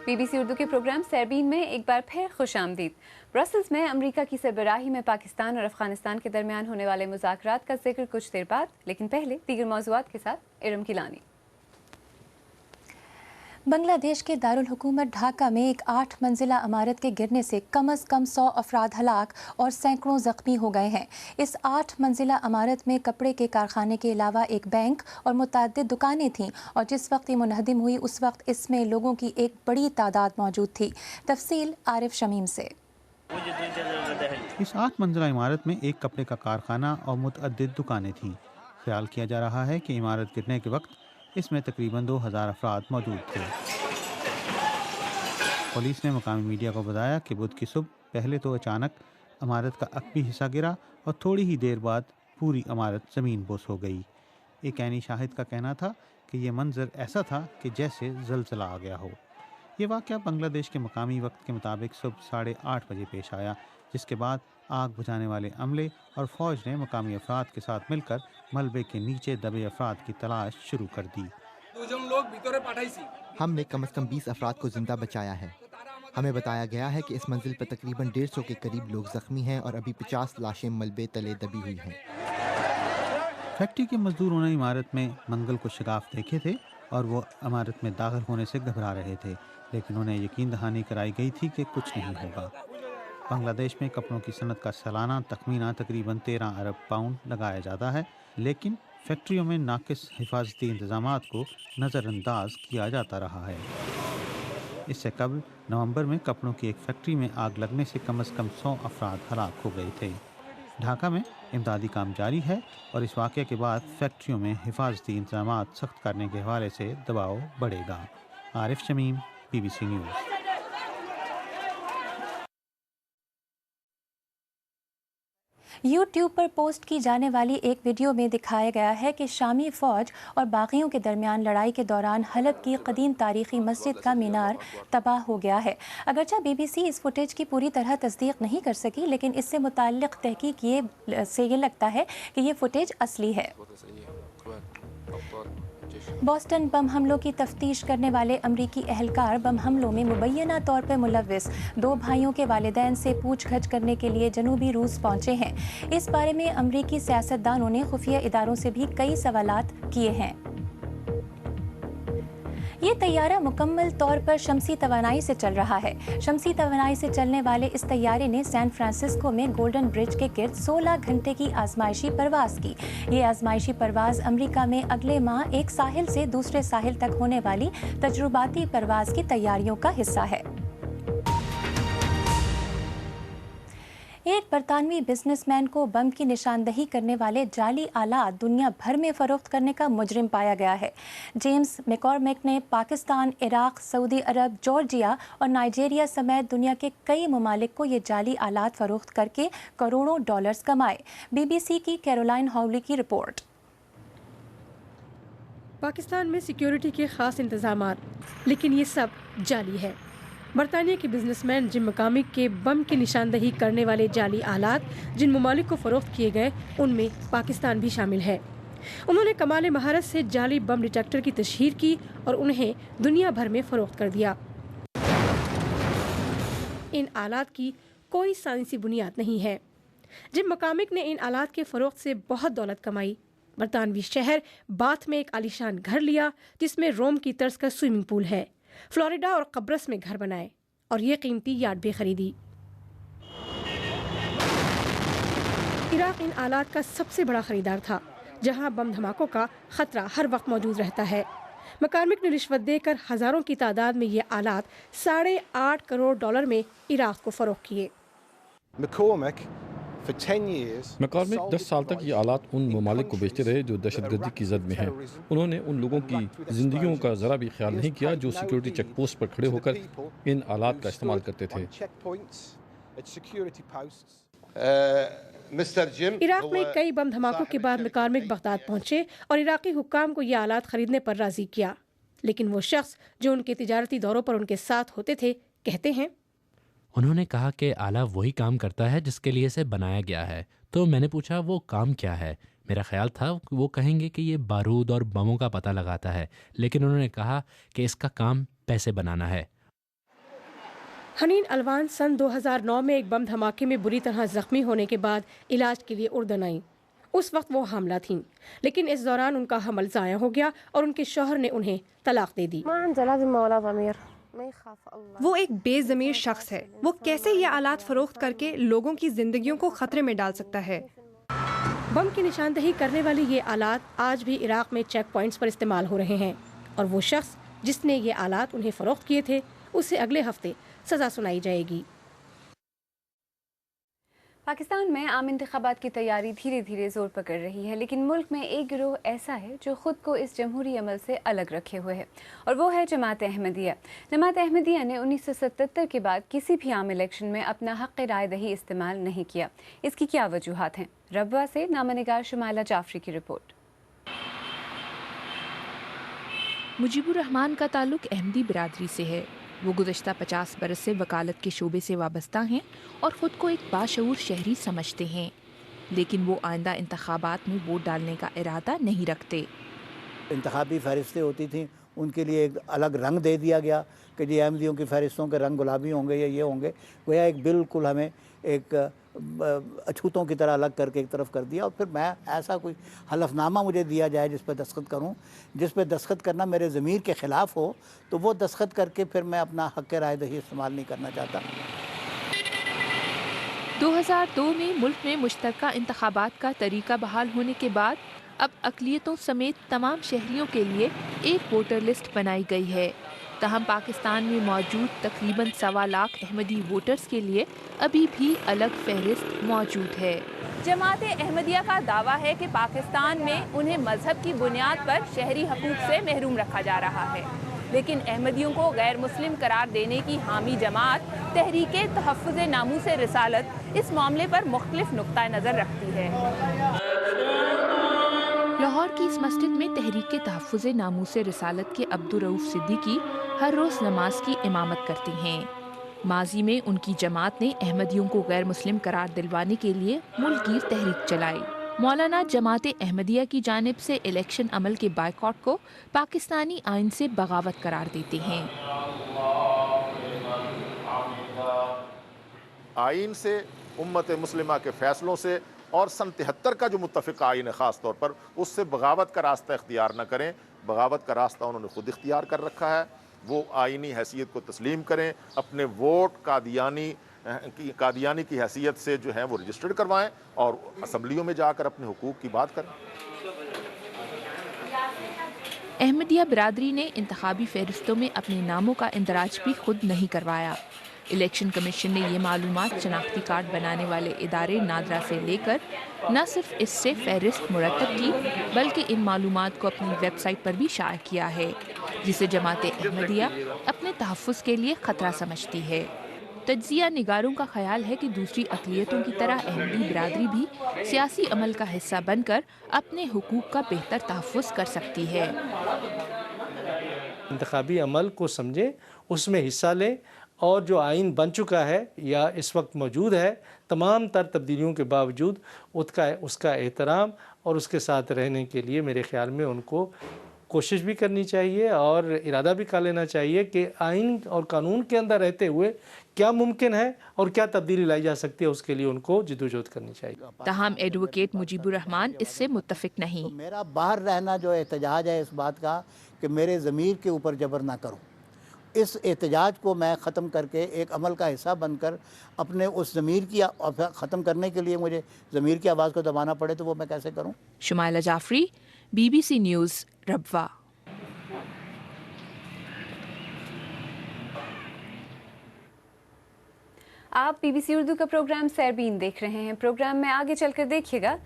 BBC Urdu کے programme سیربین میں ایک بار پھر خوش آمدید۔ برسلز میں امریکہ کی سربراہی میں پاکستان اور افغانستان کے درمیان ہونے والے مذاکرات کا ذکر کچھ دیر بعد، لیکن پہلے دیگر موضوعات کے ساتھ ارم کیلانی۔ بنگلہ دیش کے دارالحکومت ڈھاکہ میں ایک 8 منزلہ عمارت کے گرنے سے کم از کم 100 افراد ہلاک اور سینکڑوں زخمی ہو گئے ہیں۔ اس 8 منزلہ عمارت میں کپڑے کے کارخانے کے علاوہ ایک بینک اور متعدد دکانیں تھیں، اور جس وقت یہ منہدم ہوئی اس وقت اس میں لوگوں کی ایک بڑی تعداد موجود تھی۔ تفصیل عارف شمیم سے۔ اس 8 منزلہ عمارت میں ایک کپڑے کا کارخانہ اور متعدد دکانیں تھیں۔ خیال کیا جا رہا ہے کہ عمارت گرنے کے وقت اس میں تقریباً 2000 افراد موجود تھے۔ پولیس نے مقامی میڈیا کو بتایا کہ بدھ کی صبح پہلے تو اچانک عمارت کا عقبی حصہ گرا اور تھوڑی ہی دیر بعد پوری عمارت زمین بوس ہو گئی۔ ایک عینی شاہد کا کہنا تھا کہ یہ منظر ایسا تھا کہ جیسے زلزلہ آ گیا ہو۔ یہ واقعہ بنگلہ دیش کے مقامی وقت کے مطابق صبح 8:30 بجے پیش آیا، جس کے بعد آگ بجھانے والے عملے اور فوج نے مقامی افراد کے ساتھ مل کر ملبے کے نیچے دبے افراد کی تلاش شروع کر دی۔ ہم نے کم از کم 20 افراد کو زندہ بچایا ہے۔ ہمیں بتایا گیا ہے کہ اس منزل پر تقریباً 150 کے قریب لوگ زخمی ہیں اور ابھی 50 لاشیں ملبے تلے دبی ہوئی ہیں۔ فیکٹری کے مزدوروں نے عمارت میں منگل کو شگاف دیکھے تھے اور وہ عمارت میں داخل ہونے سے گھبرا رہے تھے، لیکن انہیں یقین دہانی کرائی گئی تھی کہ کچھ نہیں ہوگا۔ بنگلہ دیش میں کپڑوں کی صنعت کا سالانہ تخمینہ تقریباً 13 ارب پاؤنڈ لگایا جاتا ہے، لیکن فیکٹریوں میں ناقص حفاظتی انتظامات کو نظر انداز کیا جاتا رہا ہے۔ اس سے قبل نومبر میں کپڑوں کی ایک فیکٹری میں آگ لگنے سے کم از کم 100 افراد ہلاک ہو گئے تھے۔ ڈھاکہ میں امدادی کام جاری ہے اور اس واقعے کے بعد فیکٹریوں میں حفاظتی انتظامات سخت کرنے کے حوالے سے دباؤ بڑھے گا۔ عارف شمیم، BBC نیوز۔ یوٹیوب پر پوسٹ کی جانے والی ایک ویڈیو میں دکھایا گیا ہے کہ شامی فوج اور باغیوں کے درمیان لڑائی کے دوران حلب کی قدیم تاریخی مسجد کا مینار تباہ ہو گیا ہے۔ اگرچہ BBC اس فوٹیج کی پوری طرح تصدیق نہیں کر سکی، لیکن اس سے متعلق تحقیق یہ لگتا ہے کہ یہ فوٹیج اصلی ہے۔ بوسٹن بم حملوں کی تفتیش کرنے والے امریکی اہلکار بم حملوں میں مبینہ طور پر ملوث 2 بھائیوں کے والدین سے پوچھ گچھ کرنے کے لیے جنوبی روس پہنچے ہیں۔ اس بارے میں امریکی سیاستدانوں نے خفیہ اداروں سے بھی کئی سوالات کیے ہیں۔ یہ طیارہ مکمل طور پر شمسی توانائی سے چل رہا ہے۔ شمسی توانائی سے چلنے والے اس طیارے نے سین فرانسسکو میں گولڈن برج کے گرد 16 گھنٹے کی آزمائشی پرواز کی۔ یہ آزمائشی پرواز امریکہ میں اگلے ماہ ایک ساحل سے دوسرے ساحل تک ہونے والی تجرباتی پرواز کی تیاریوں کا حصہ ہے۔ ایک برطانوی بزنس مین کو بم کی نشاندہی کرنے والے جعلی آلات دنیا بھر میں فروخت کرنے کا مجرم پایا گیا ہے۔ جیمز میکارمک نے پاکستان، عراق، سعودی عرب، جارجیا اور نائجیریا سمیت دنیا کے کئی ممالک کو یہ جعلی آلات فروخت کر کے کروڑوں ڈالرز کمائے۔ BBC کی کیرولائن ہاولی کی رپورٹ۔ پاکستان میں سیکیورٹی کے خاص انتظامات، لیکن یہ سب جعلی ہے۔ برطانیہ کے بزنس مین جم مکامک کے بم کی نشاندہی کرنے والے جعلی آلات جن ممالک کو فروخت کیے گئے ان میں پاکستان بھی شامل ہے۔ انہوں نے کمال مہارت سے جعلی بم ڈیٹیکٹر کی تشہیر کی اور انہیں دنیا بھر میں فروخت کر دیا۔ ان آلات کی کوئی سائنسی بنیاد نہیں ہے۔ جم مکامک نے ان آلات کے فروخت سے بہت دولت کمائی۔ برطانوی شہر باتھ میں ایک عالیشان گھر لیا جس میں روم کی طرز کا سوئمنگ پول ہے، فلوریڈا اور قبرص میں گھر بنائے اور یہ قیمتی یاٹ بھی خریدی۔ عراق ان آلات کا سب سے بڑا خریدار تھا، جہاں بم دھماکوں کا خطرہ ہر وقت موجود رہتا ہے۔ مکارمک نے رشوت دے کر ہزاروں کی تعداد میں یہ آلات 8.5 کروڑ ڈالر میں عراق کو فروخت کیے۔ مکارمک 10 سال تک یہ آلات ان ممالک کو بیچتے رہے جو دہشت گردی کی زد میں ہیں۔ انہوں نے ان لوگوں کی زندگیوں کا ذرا بھی خیال نہیں کیا جو سیکیورٹی چیک پوسٹ پر کھڑے ہو کر ان آلات کا استعمال کرتے تھے۔ عراق میں کئی بم دھماکوں کے بعد مکارمک بغداد پہنچے اور عراقی حکام کو یہ آلات خریدنے پر راضی کیا، لیکن وہ شخص جو ان کے تجارتی دوروں پر ان کے ساتھ ہوتے تھے کہتے ہیں، انہوں نے کہا کہ آلہ وہی کام کرتا ہے جس کے لیے اسے بنایا گیا ہے، تو میں نے پوچھا وہ کام کیا ہے۔ میرا خیال تھا وہ کہیں گے کہ یہ بارود اور بموں کا پتہ لگاتا ہے، لیکن انہوں نے کہا کہ اس کا کام پیسے بنانا ہے۔ حنین الوان سن 2009 میں ایک بم دھماکے میں بری طرح زخمی ہونے کے بعد علاج کے لیے اردن آئیں۔ اس وقت وہ حاملہ تھیں، لیکن اس دوران ان کا حمل ضائع ہو گیا اور ان کے شوہر نے انہیں طلاق دے دی۔ وہ ایک بے ضمیر شخص ہے، وہ کیسے یہ آلات فروخت کر کے لوگوں کی زندگیوں کو خطرے میں ڈال سکتا ہے؟ بم کی نشاندہی کرنے والی یہ آلات آج بھی عراق میں چیک پوائنٹس پر استعمال ہو رہے ہیں، اور وہ شخص جس نے یہ آلات انہیں فروخت کیے تھے اسے اگلے ہفتے سزا سنائی جائے گی۔ پاکستان میں عام انتخابات کی تیاری دھیرے دھیرے زور پکڑ رہی ہے، لیکن ملک میں ایک گروہ ایسا ہے جو خود کو اس جمہوری عمل سے الگ رکھے ہوئے ہے، اور وہ ہے جماعت احمدیہ۔ جماعت احمدیہ نے 1977 کے بعد کسی بھی عام الیکشن میں اپنا حق رائے دہی استعمال نہیں کیا۔ اس کی کیا وجوہات ہیں؟ ربوہ سے نامہ نگار شمائلہ جعفری کی رپورٹ۔ مجیب الرحمان کا تعلق احمدی برادری سے ہے۔ وہ گزشتہ 50 برس سے وکالت کے شعبے سے وابستہ ہیں اور خود کو ایک باشعور شہری سمجھتے ہیں، لیکن وہ آئندہ انتخابات میں ووٹ ڈالنے کا ارادہ نہیں رکھتے۔ انتخابی فہرستیں ہوتی تھیں، ان کے لیے ایک الگ رنگ دے دیا گیا کہ جی احمدیوں کی فہرستوں کے رنگ گلابی ہوں گے یا یہ ہوں گے، گویا ایک بالکل ہمیں ایک اچھوتوں کی طرح الگ کر کے ایک طرف کر دیا، اور پھر میں ایسا کوئی حلف نامہ مجھے دیا جائے جس پہ دستخط کروں، جس پہ دستخط کرنا میرے ضمیر کے خلاف ہو، تو وہ دستخط کر کے پھر میں اپنا حق رائے دہی استعمال نہیں کرنا چاہتا۔ 2002 میں ملک میں مشترکہ انتخابات کا طریقہ بحال ہونے کے بعد اب اقلیتوں سمیت تمام شہریوں کے لیے ایک ووٹر لسٹ بنائی گئی ہے۔ تاہم پاکستان میں موجود تقریباً 1.25 لاکھ احمدی ووٹرز کے لیے ابھی بھی الگ فہرست موجود ہے۔ جماعت احمدیہ کا دعویٰ ہے کہ پاکستان میں انہیں مذہب کی بنیاد پر شہری حقوق سے محروم رکھا جا رہا ہے، لیکن احمدیوں کو غیر مسلم قرار دینے کی حامی جماعت تحریک تحفظ ناموس رسالت اس معاملے پر مختلف نقطہ نظر رکھتی ہے۔ لاہور کی اس مسجد میں تحریک تحفظ ناموس رسالت کے عبدالرؤف صدیقی ہر روز نماز کی امامت کرتی ہیں۔ ماضی میں ان کی جماعت نے احمدیوں کو غیر مسلم قرار دلوانے کے لیے ملک گیر تحریک چلائی۔ مولانا جماعت احمدیہ کی جانب سے الیکشن عمل کے بائیکاٹ کو پاکستانی آئین سے بغاوت قرار دیتے ہیں۔ آئین سے، امت مسلمہ کے فیصلوں سے اور سن 73 کا جو متفق آئین ہے خاص طور پر، اس سے بغاوت کا راستہ اختیار نہ کریں۔ بغاوت کا راستہ انہوں نے خود اختیار کر رکھا ہے۔ وہ آئینی حیثیت کو تسلیم کریں، اپنے ووٹ قادیانی کی حیثیت سے جو ہے وہ رجسٹرڈ کروائیں اور اسمبلیوں میں جا کر اپنے حقوق کی بات کریں۔ احمدیہ برادری نے انتخابی فہرستوں میں اپنے ناموں کا اندراج بھی خود نہیں کروایا۔ الیکشن کمیشن نے یہ معلومات شناختی کارڈ بنانے والے ادارے نادرا سے لے کر نہ صرف اس سے فہرست مرتب کی، بلکہ ان معلومات کو اپنی ویب سائٹ پر بھی شائع کیا ہے، جسے جماعت احمدیہ اپنے تحفظ کے لیے خطرہ سمجھتی ہے۔ تجزیہ نگاروں کا خیال ہے کہ دوسری اقلیتوں کی طرح احمدی برادری بھی سیاسی عمل کا حصہ بن کر اپنے حقوق کا بہتر تحفظ کر سکتی ہے۔ انتخابی عمل کو سمجھیں، اس میں حصہ لیں، اور جو آئین بن چکا ہے یا اس وقت موجود ہے، تمام تر تبدیلیوں کے باوجود اس کا احترام اور اس کے ساتھ رہنے کے لیے میرے خیال میں ان کو کوشش بھی کرنی چاہیے اور ارادہ بھی کر لینا چاہیے کہ آئین اور قانون کے اندر رہتے ہوئے کیا ممکن ہے اور کیا تبدیلی لائی جا سکتی ہے، اس کے لیے ان کو جدوجہد کرنی چاہیے۔ تاہم ایڈوکیٹ مجیب الرحمان اس سے متفق نہیں۔ میرا باہر رہنا جو احتجاج ہے اس بات کا کہ میرے ضمیر کے اوپر جبر نہ کروں، اس احتجاج کو میں ختم کر کے ایک عمل کا حصہ بن کر اپنے اس ضمیر کی ختم کرنے کے لیے مجھے ضمیر کی آواز کو دبانا پڑے تو وہ میں کیسے کروں؟ Shumaila Jafri, BBC news, Rabwah. آپ BBC اردو کا پروگرام سیربین دیکھ رہے ہیں۔ پروگرام میں آگے چل کر دیکھیے گا،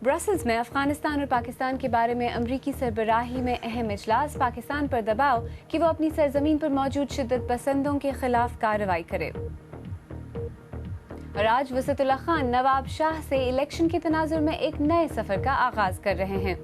برسلز میں افغانستان اور پاکستان کے بارے میں امریکی سربراہی میں اہم اجلاس، پاکستان پر دباؤ کہ وہ اپنی سرزمین پر موجود شدت پسندوں کے خلاف کارروائی کرے۔ اور آج وسعت اللہ خان نواب شاہ سے الیکشن کے تناظر میں ایک نئے سفر کا آغاز کر رہے ہیں۔